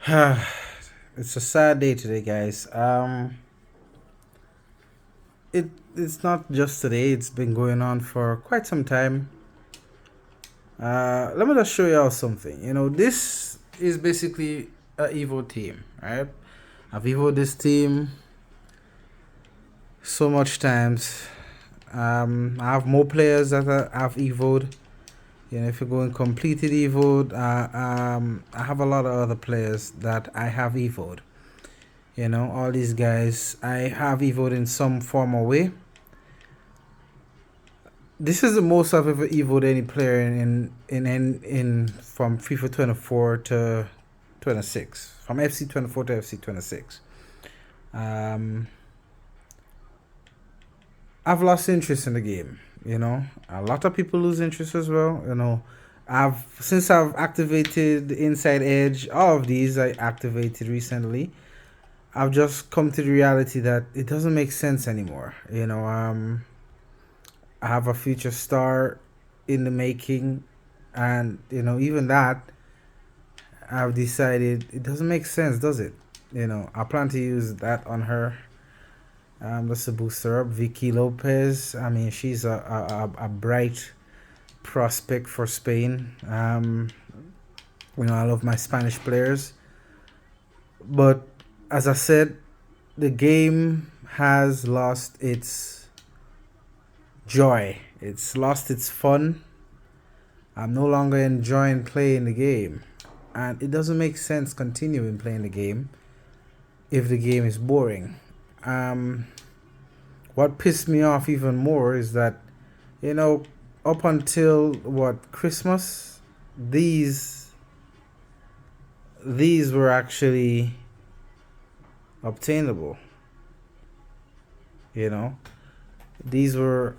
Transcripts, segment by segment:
It's a sad day today, guys. It's not just today. It's been going on for quite some time. Let me just show y'all something. This is basically a Evo team, right? I've Evoed this team so much times. I have more players that I've Evoed. If you're going completed Evoed, I have a lot of other players that I have Evoed. All these guys I have Evoed in some form or way. This is the most I've ever evoed any player in from FIFA 24 to 26, from FC 24 to FC 26. Um, I've lost interest in the game. A lot of people lose interest as well. I've activated the Inside Edge. All of these I activated recently. I've just come to the reality that it doesn't make sense anymore. I have a future star in the making, and even that, I've decided it doesn't make sense, does it? I plan to use that on her. Just to boost her up. Vicky Lopez. I mean, she's a bright prospect for Spain. I love my Spanish players, but as I said, the game has lost its joy. It's lost its fun. I'm no longer enjoying playing the game. And it doesn't make sense continuing playing the game if the game is boring. What pissed me off even more is that, up until Christmas, these were actually obtainable. These were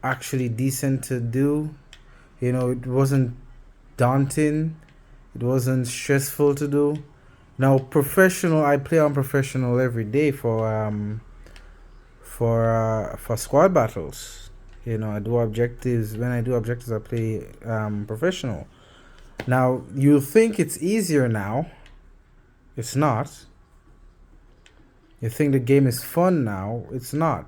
actually decent to do. It wasn't daunting. It wasn't stressful to do. Now, professional, I play on professional every day for squad battles. I do objectives. When I do objectives, I play professional. Now, you think it's easier now. It's not. You think the game is fun now. It's not.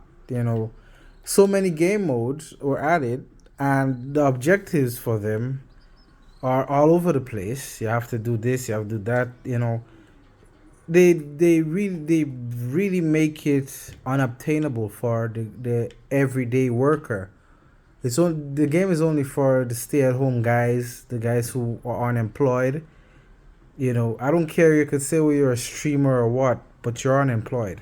So many game modes were added, and the objectives for them are all over the place. You have to do this, you have to do that. They really make it unobtainable for the everyday worker. The game is only for the stay-at-home guys, the guys who are unemployed. I don't care. You could say, well, you're a streamer or what, but you're unemployed.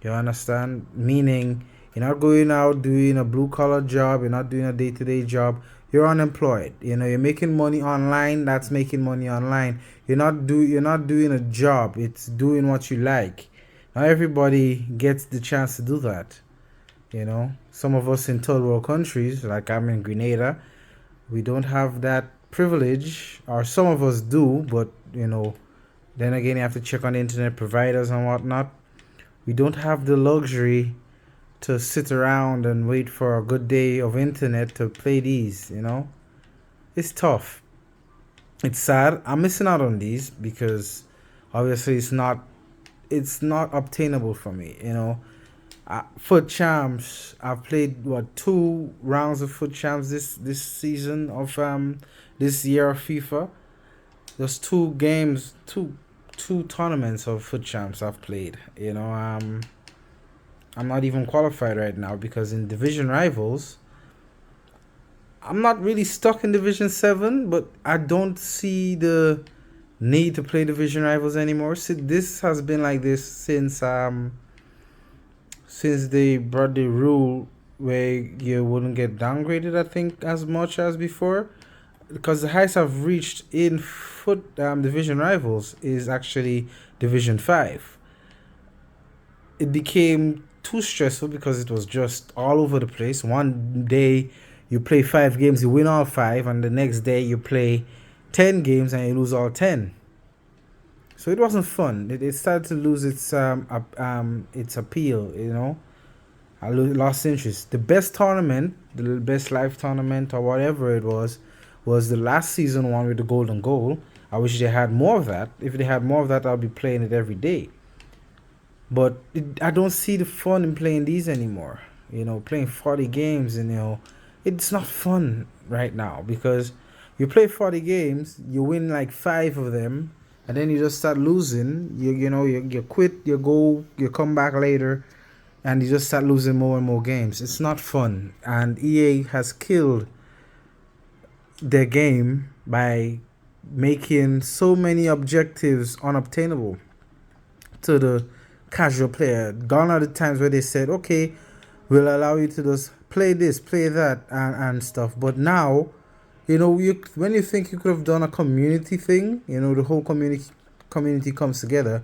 You understand? Meaning, you're not going out doing a blue collar job. You're not doing a day to day job. You're unemployed. You're making money online. That's making money online. You're not doing a job. It's doing what you like. Not everybody gets the chance to do that. Some of us in third world countries, like I'm in Grenada, we don't have that privilege, or some of us do, but then again, you have to check on the internet providers and whatnot. We don't have the luxury to sit around and wait for a good day of internet to play these. It's tough. It's sad. I'm missing out on these because obviously it's not obtainable for me. Foot champs. I've played 2 rounds of foot champs this season of this year of FIFA. There's 2 games, two tournaments of foot champs I've played. I'm not even qualified right now because in division rivals, I'm not really stuck in Division 7, but I don't see the need to play division rivals anymore. So this has been like this since they brought the rule where you wouldn't get downgraded, I think, as much as before. Because the highest I've reached in foot division rivals is actually Division 5. It became too stressful because it was just all over the place. One day you play 5 games, you win all 5, and the next day you play 10 games and you lose all 10. So it wasn't fun. It started to lose its appeal. I lost interest. The best tournament, the best live tournament or whatever it was the last season one with the golden goal. I wish they had more of that. If they had more of that, I'll be playing it every day. But I don't see the fun in playing these anymore. Playing 40 games, and it's not fun right now, because you play 40 games, you win like 5 of them, and then you just start losing. You quit, you go, you come back later, and you just start losing more and more games. It's not fun, and EA has killed their game by making so many objectives unobtainable to the casual player. Gone are the times where they said, okay, we'll allow you to just play this, play that, and stuff. But now, when you think you could have done a community thing, the whole community comes together.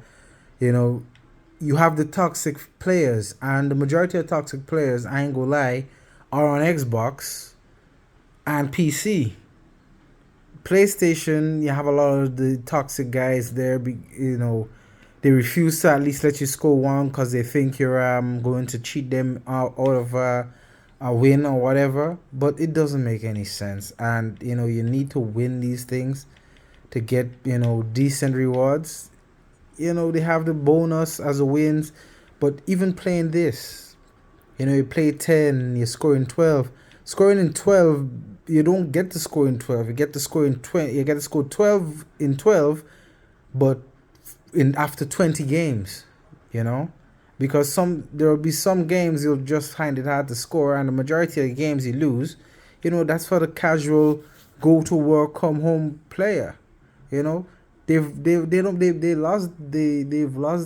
You have the toxic players, and the majority of toxic players, I ain't gonna lie, are on Xbox and PC. PlayStation, you have a lot of the toxic guys there. They refuse to at least let you score one because they think you're going to cheat them out of a win or whatever. But it doesn't make any sense, and you need to win these things to get decent rewards. They have the bonus as a wins, but even playing this, you play 10, you're scoring 12. Scoring in 12, you don't get to score in 12. You get to score in 20. You get to score 12 in 12, but after 20 games, because there will be some games you'll just find it hard to score, and the majority of the games you lose. That's for the casual go to work, come home player. They've lost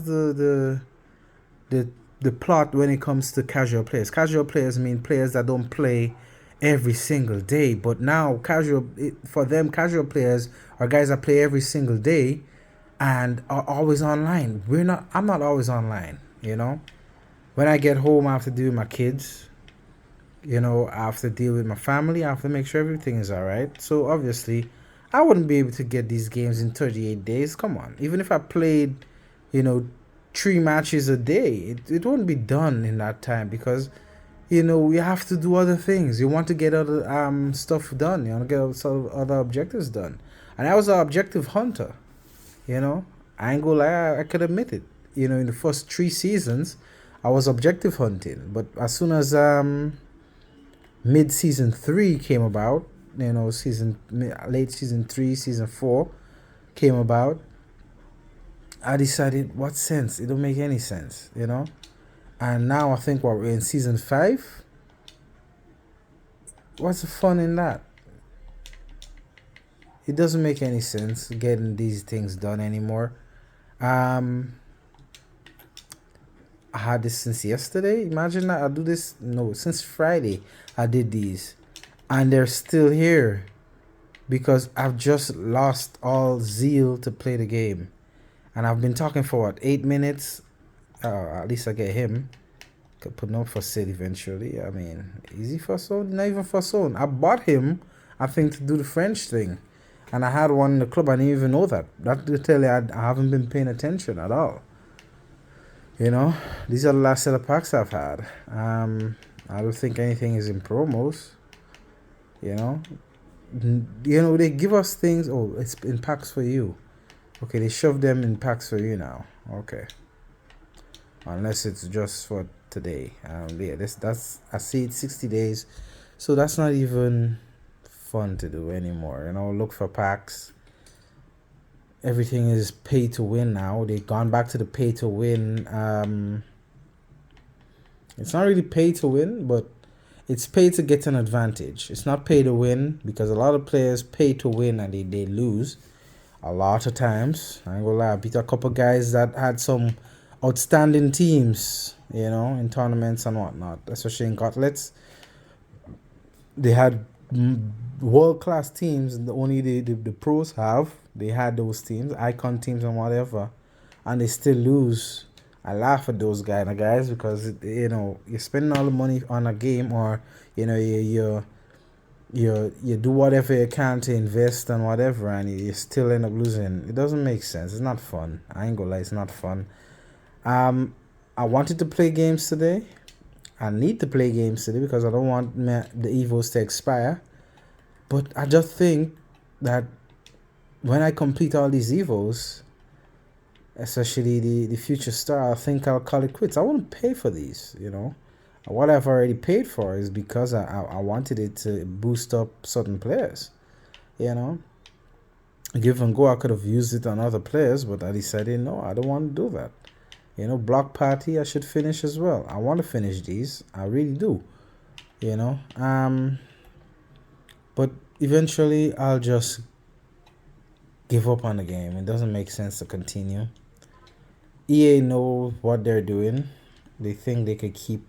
the plot when it comes to casual players. Casual players mean players that don't play every single day. But now for them, casual players are guys that play every single day and are always online. I'm not always online. When I get home, I have to deal with my kids. I have to deal with my family. I have to make sure everything is all right. So obviously, I wouldn't be able to get these games in 38 days. Come on. Even if I played, 3 matches a day, it wouldn't be done in that time, because, you have to do other things. You want to get other stuff done. You want to get some other objectives done. And I was an objective hunter. I ain't gonna lie, I could admit it. In the first 3 seasons, I was objective hunting. But as soon as mid-season 3 came about, late season 3, season 4 came about, I decided, what sense? It don't make any sense, And now I think we're in season 5. What's the fun in that? It doesn't make any sense getting these things done anymore. I had this since yesterday. Imagine that I do this. No, since Friday I did these, and they're still here because I've just lost all zeal to play the game. And I've been talking for 8 minutes. At least I get him. Could put him up for sale eventually. I mean, easy for someone, not even for someone. I bought him, I think, to do the French thing. And I had one in the club. I didn't even know that. That to tell you, I haven't been paying attention at all. These are the last set of packs I've had. I don't think anything is in promos. They give us things. Oh, it's in packs for you. Okay, they shove them in packs for you now. Okay. Unless it's just for today. That's I see it 60 days. So that's not even fun to do anymore. Look for packs. Everything is pay to win now. They've gone back to the pay to win. It's not really pay to win, but it's pay to get an advantage. It's not pay to win, because a lot of players pay to win and they lose a lot of times. I ain't gonna lie, I beat a couple guys that had some outstanding teams, in tournaments and whatnot, especially in gauntlets. They had world-class teams, and only the pros have. They had those teams, icon teams and whatever, and they still lose. I laugh at those guys because you're spending all the money on a game, or you do whatever you can to invest and whatever, and you still end up losing. It doesn't make sense. It's not fun. I ain't gonna lie, it's not fun. I wanted to play games today. I need to play games today because I don't want the Evos to expire. But I just think that when I complete all these evos, especially the future star, I think I'll call it quits. I won't pay for these, you know. What I've already paid for is because I wanted it to boost up certain players, you know. Give and go, I could have used it on other players, but I decided no, I don't want to do that. You know, block party, I should finish as well. I want to finish these, I really do. You know, but eventually I'll just give up on the game. It doesn't make sense to continue. EA know what they're doing. They think they could keep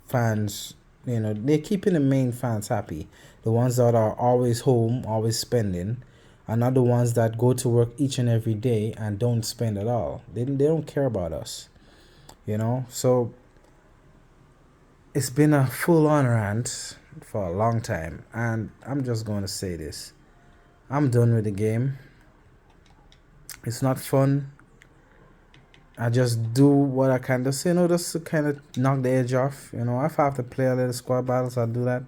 fans, you know, they're keeping the main fans happy. The ones that are always home, always spending, are not the ones that go to work each and every day and don't spend at all. They don't care about us, you know. So it's been a full-on rant for a long time, and I'm just going to say this. I'm done with the game. It's not fun. I just do what I can, just, you know, just to kind of knock the edge off. You know, if I have to play a little squad battles, I'll do that.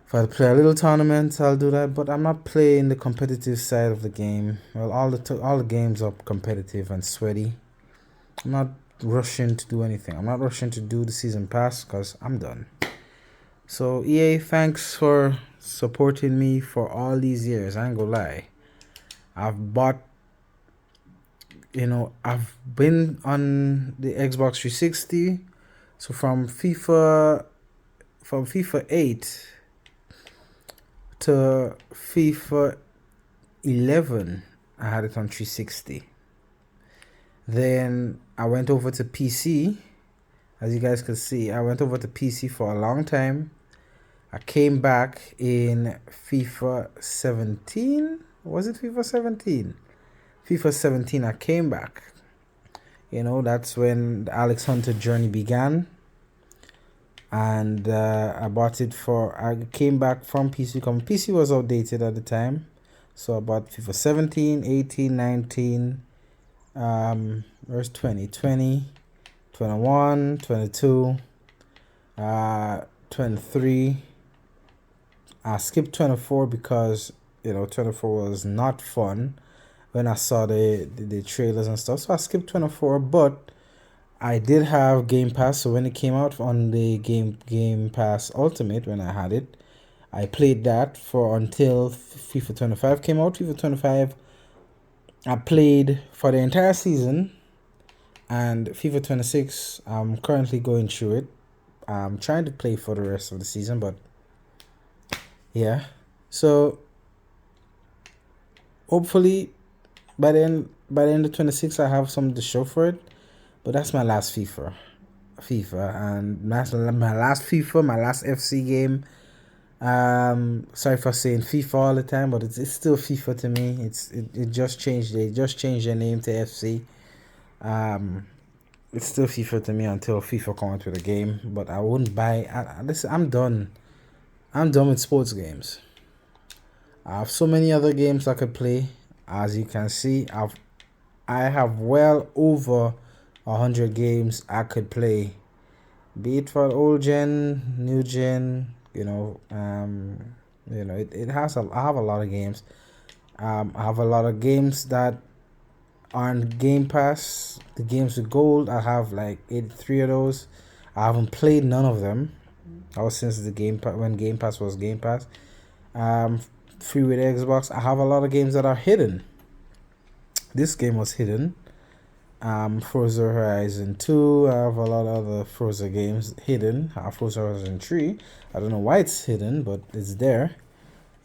If I play a little tournament, I'll do that. But I'm not playing the competitive side of the game. Well, all the games are competitive and sweaty. I'm not rushing to do anything. I'm not rushing to do the season pass because I'm done. So EA, thanks for supporting me for all these years. I ain't gonna lie. I've bought, you know, I've been on the Xbox 360. So from FIFA 8 to FIFA 11, I had it on 360. Then I went over to PC. As you guys can see, I went over to PC for a long time. I came back in FIFA 17. Was it FIFA 17? FIFA 17, I came back. You know, that's when the Alex Hunter journey began. And I bought it I came back from PC because PC was outdated at the time. So I bought FIFA 17, 18, 19, where's 20, 21, 22, 23. I skipped 24 because, you know, 24 was not fun when I saw the trailers and stuff. So I skipped 24, but I did have Game Pass. So when it came out on the Game Pass Ultimate, when I had it, I played that for until FIFA 25 came out. FIFA 25, I played for the entire season. And FIFA 26, I'm currently going through it. I'm trying to play for the rest of the season, but yeah. So hopefully by the end of 26, I have something to show for it. But that's my last FIFA, and that's my last FIFA, my last FC game. Sorry for saying FIFA all the time, but it's still FIFA to me. It just changed. They just changed their name to FC. It's still FIFA to me until FIFA comes out with a game. But I wouldn't buy. Listen, I'm done. I'm done with sports games. I have so many other games I could play. As you can see, I have well over 100 games I could play, be it for old gen, new gen. You know, it has I have a lot of games. I have a lot of games that are on Game Pass. The games with gold, I have like 83 of those. I haven't played none of them. That was since the when Game Pass was Game Pass. Free with Xbox. I have a lot of games that are hidden. This game was hidden. Forza Horizon 2. I have a lot of other Forza games hidden. I have Forza Horizon 3. I don't know why it's hidden, but it's there.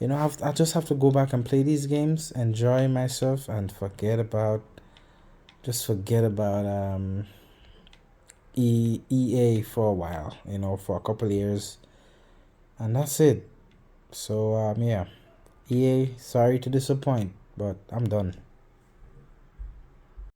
You know, I just have to go back and play these games, enjoy myself, and forget about EA for a while. You know, for a couple of years, and that's it. So yeah, EA, sorry to disappoint, but I'm done.